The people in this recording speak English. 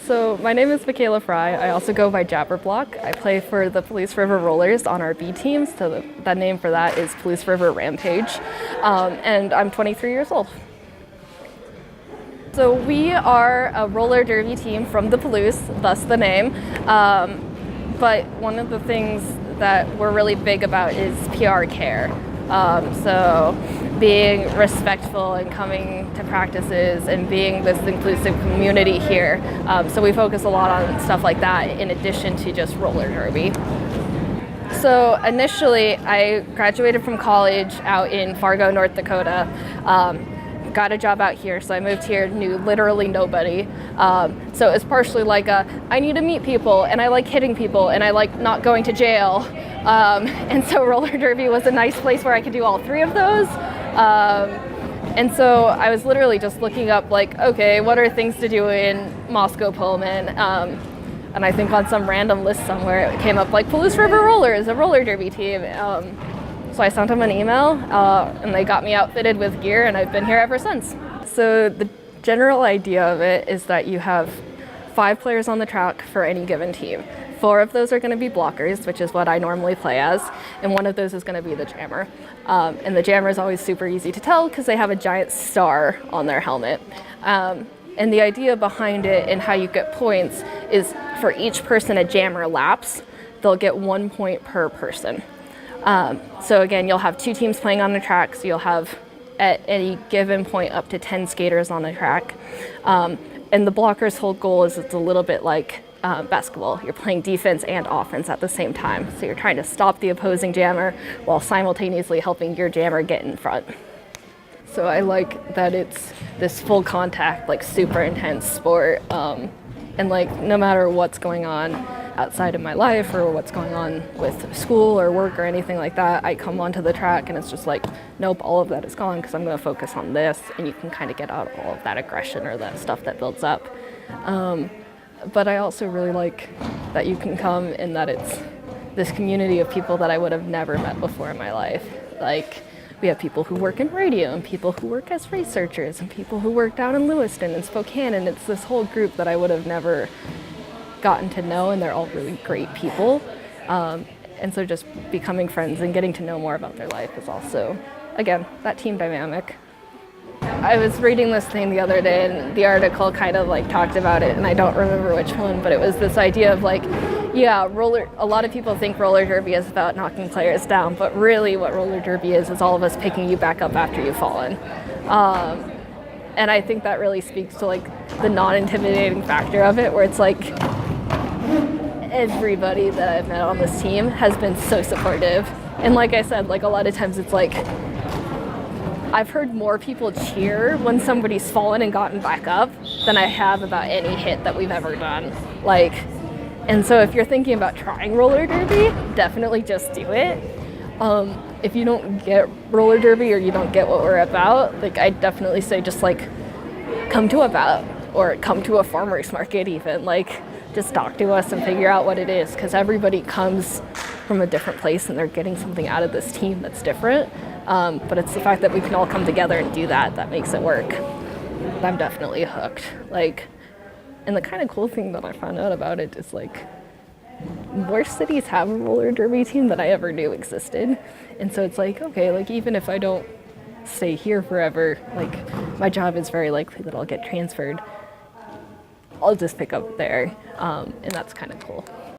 So my name is Mikayla Frey. I also go by Jabberblock. I play for the Palouse River Rollers on our B team, so the name for that is Palouse River Rampage, and I'm 23 years old. So we are a roller derby team from the Palouse, thus the name, but one of the things that we're really big about is PR care. So being respectful and coming to practices and being this inclusive community here. So we focus a lot on stuff like that in addition to just roller derby. So initially I graduated from college out in Fargo, North Dakota. Got a job out here, so I moved here, knew literally nobody. So it's partially like I need to meet people, and I like hitting people, and I like not going to jail. And so roller derby was a nice place where I could do all three of those. And so I was literally just looking up like, okay, what are things to do in Moscow Pullman? And I think on some random list somewhere it came up like Palouse River Rollers, a roller derby team. So I sent them an email, and they got me outfitted with gear, and I've been here ever since. So the general idea of it is that you have 5 players on the track for any given team. 4 of those are going to be blockers, which is what I normally play as, and 1 of those is going to be the jammer. And the jammer is always super easy to tell because they have a giant star on their helmet. And the idea behind it and how you get points is for each person a jammer laps, they'll get 1 point per person. So again, you'll have 2 teams playing on the track, so you'll have at any given point up to 10 skaters on the track. And the blocker's whole goal is it's a little bit like basketball. You're playing defense and offense at the same time. So you're trying to stop the opposing jammer while simultaneously helping your jammer get in front. So I like that it's this full contact, like super intense sport. And like no matter what's going on outside of my life or what's going on with school or work or anything like that, I come onto the track and it's just like, nope, all of that is gone because I'm going to focus on this, and you can kind of get out all of that aggression or that stuff that builds up. But I also really like that you can come and that it's this community of people that I would have never met before in my life. Like, we have people who work in radio and people who work as researchers and people who work down in Lewiston and Spokane, and it's this whole group that I would have never gotten to know, and they're all really great people. And so just becoming friends and getting to know more about their life is also, again, that team dynamic. I was reading this thing the other day, and the article kind of like talked about it, and I don't remember which one, but it was this idea of like, yeah, a lot of people think roller derby is about knocking players down, but really what roller derby is all of us picking you back up after you've fallen. And I think that really speaks to like the non-intimidating factor of it, where it's like everybody that I've met on this team has been so supportive. And like I said, like a lot of times it's like, I've heard more people cheer when somebody's fallen and gotten back up than I have about any hit that we've ever done. Like, and so if you're thinking about trying roller derby, definitely just do it. If you don't get roller derby or you don't get what we're about, like I definitely say just like come to a bout or come to a farmer's market even. Like just talk to us and figure out what it is, because everybody comes from a different place and they're getting something out of this team that's different. But it's the fact that we can all come together and do that makes it work. I'm definitely hooked. Like, and the kind of cool thing that I found out about it is like, more cities have a roller derby team than I ever knew existed. And so it's like, okay, like even if I don't stay here forever, like my job is very likely that I'll get transferred. I'll just pick up there, and that's kind of cool.